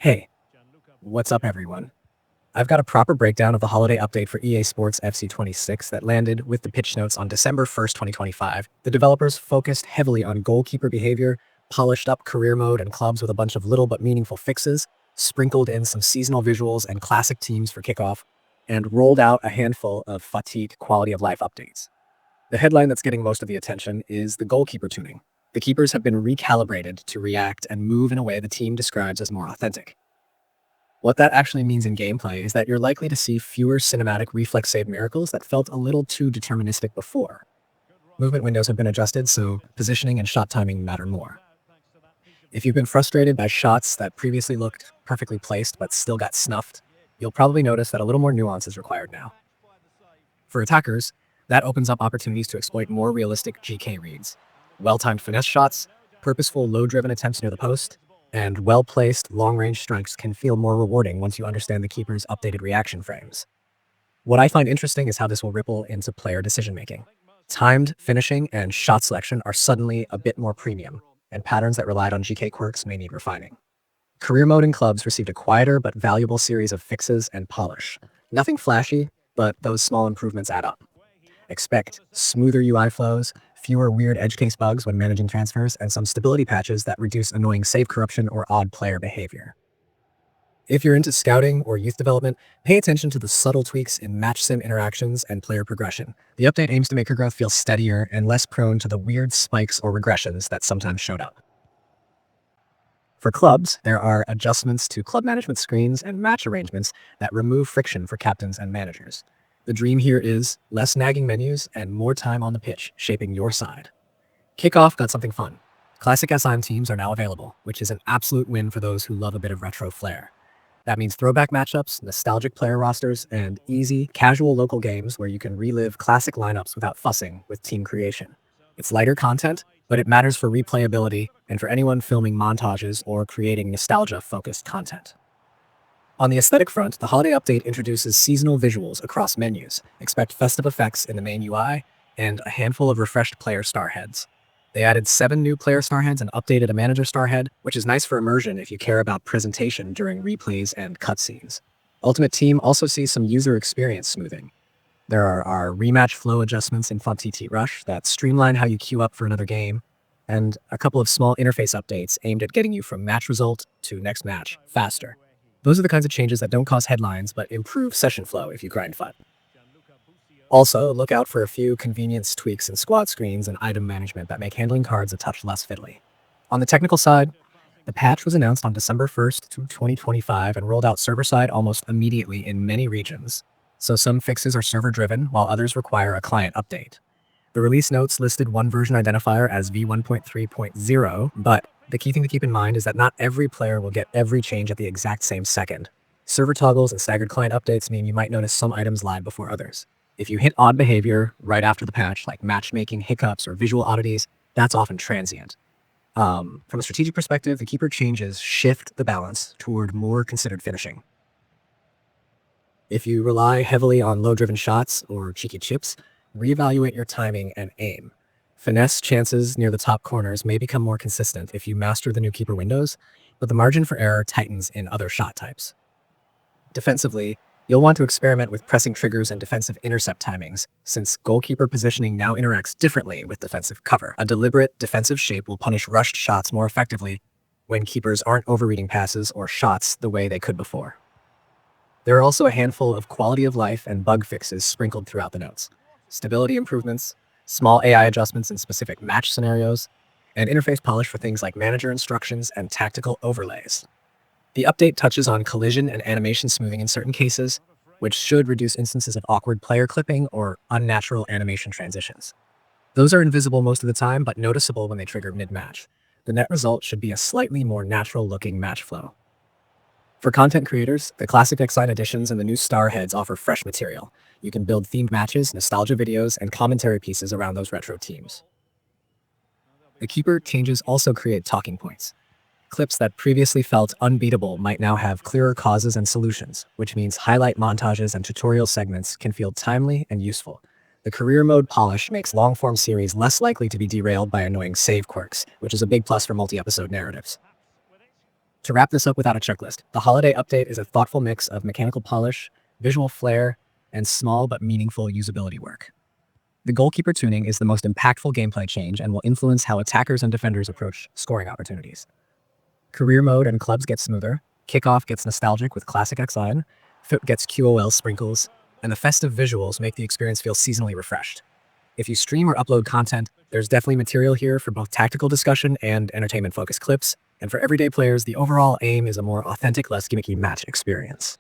Hey, what's up everyone? I've got a proper breakdown of the holiday update for EA Sports FC 26 that landed with the pitch notes on December 1st, 2025. The developers focused heavily on goalkeeper behavior, polished up career mode and clubs with a bunch of little but meaningful fixes, sprinkled in some seasonal visuals and classic teams for kickoff, and rolled out a handful of FUT quality of life updates. The headline that's getting most of the attention is the goalkeeper tuning. The keepers have been recalibrated to react and move in a way the team describes as more authentic. What that actually means in gameplay is that you're likely to see fewer cinematic reflex save miracles that felt a little too deterministic before. Movement windows have been adjusted, so positioning and shot timing matter more. If you've been frustrated by shots that previously looked perfectly placed but still got snuffed, you'll probably notice that a little more nuance is required now. For attackers, that opens up opportunities to exploit more realistic GK reads. Well-timed finesse shots, purposeful low-driven attempts near the post, and well-placed long-range strikes can feel more rewarding once you understand the keeper's updated reaction frames. What I find interesting is how this will ripple into player decision-making. Timed finishing and shot selection are suddenly a bit more premium, and patterns that relied on GK quirks may need refining. Career mode in clubs received a quieter but valuable series of fixes and polish. Nothing flashy, but those small improvements add up. Expect smoother UI flows, fewer weird edge case bugs when managing transfers, and some stability patches that reduce annoying save corruption or odd player behavior. If you're into scouting or youth development, pay attention to the subtle tweaks in match sim interactions and player progression. The update aims to make your growth feel steadier and less prone to the weird spikes or regressions that sometimes showed up. For clubs, there are adjustments to club management screens and match arrangements that remove friction for captains and managers. The dream here is less nagging menus and more time on the pitch, shaping your side. Kickoff got something fun. Classic SIM teams are now available, which is an absolute win for those who love a bit of retro flair. That means throwback matchups, nostalgic player rosters, and easy, casual local games where you can relive classic lineups without fussing with team creation. It's lighter content, but it matters for replayability and for anyone filming montages or creating nostalgia-focused content. On the aesthetic front, the holiday update introduces seasonal visuals across menus. Expect festive effects in the main UI and a handful of refreshed player starheads. They added 7 new player starheads and updated a manager starhead, which is nice for immersion if you care about presentation during replays and cutscenes. Ultimate Team also sees some user experience smoothing. There are rematch flow adjustments in FUT Rush that streamline how you queue up for another game, and a couple of small interface updates aimed at getting you from match result to next match faster. Those are the kinds of changes that don't cause headlines, but improve session flow if you grind FUT. Also, look out for a few convenience tweaks in squad screens and item management that make handling cards a touch less fiddly. On the technical side, the patch was announced on December 1st, 2025 and rolled out server-side almost immediately in many regions. So some fixes are server-driven, while others require a client update. The release notes listed one version identifier as v1.3.0, but the key thing to keep in mind is that not every player will get every change at the exact same second. Server toggles and staggered client updates mean you might notice some items live before others. If you hit odd behavior right after the patch, like matchmaking hiccups or visual oddities, that's often transient. From a strategic perspective, the keeper changes shift the balance toward more considered finishing. If you rely heavily on low-driven shots or cheeky chips, reevaluate your timing and aim. Finesse chances near the top corners may become more consistent if you master the new keeper windows, but the margin for error tightens in other shot types. Defensively, you'll want to experiment with pressing triggers and defensive intercept timings, since goalkeeper positioning now interacts differently with defensive cover. A deliberate defensive shape will punish rushed shots more effectively when keepers aren't overreading passes or shots the way they could before. There are also a handful of quality of life and bug fixes sprinkled throughout the notes. Stability improvements, small AI adjustments in specific match scenarios, and interface polish for things like manager instructions and tactical overlays. The update touches on collision and animation smoothing in certain cases, which should reduce instances of awkward player clipping or unnatural animation transitions. Those are invisible most of the time, but noticeable when they trigger mid-match. The net result should be a slightly more natural-looking match flow. For content creators, the classic X-Line editions and the new star heads offer fresh material. You can build themed matches, nostalgia videos, and commentary pieces around those retro teams. The keeper changes also create talking points. Clips that previously felt unbeatable might now have clearer causes and solutions, which means highlight montages and tutorial segments can feel timely and useful. The career mode polish makes long-form series less likely to be derailed by annoying save quirks, which is a big plus for multi-episode narratives. To wrap this up without a checklist, the holiday update is a thoughtful mix of mechanical polish, visual flair, and small but meaningful usability work. The goalkeeper tuning is the most impactful gameplay change and will influence how attackers and defenders approach scoring opportunities. Career mode and clubs get smoother, kickoff gets nostalgic with classic X-Line, FUT gets QoL sprinkles, and the festive visuals make the experience feel seasonally refreshed. If you stream or upload content, there's definitely material here for both tactical discussion and entertainment-focused clips, and for everyday players, the overall aim is a more authentic, less gimmicky match experience.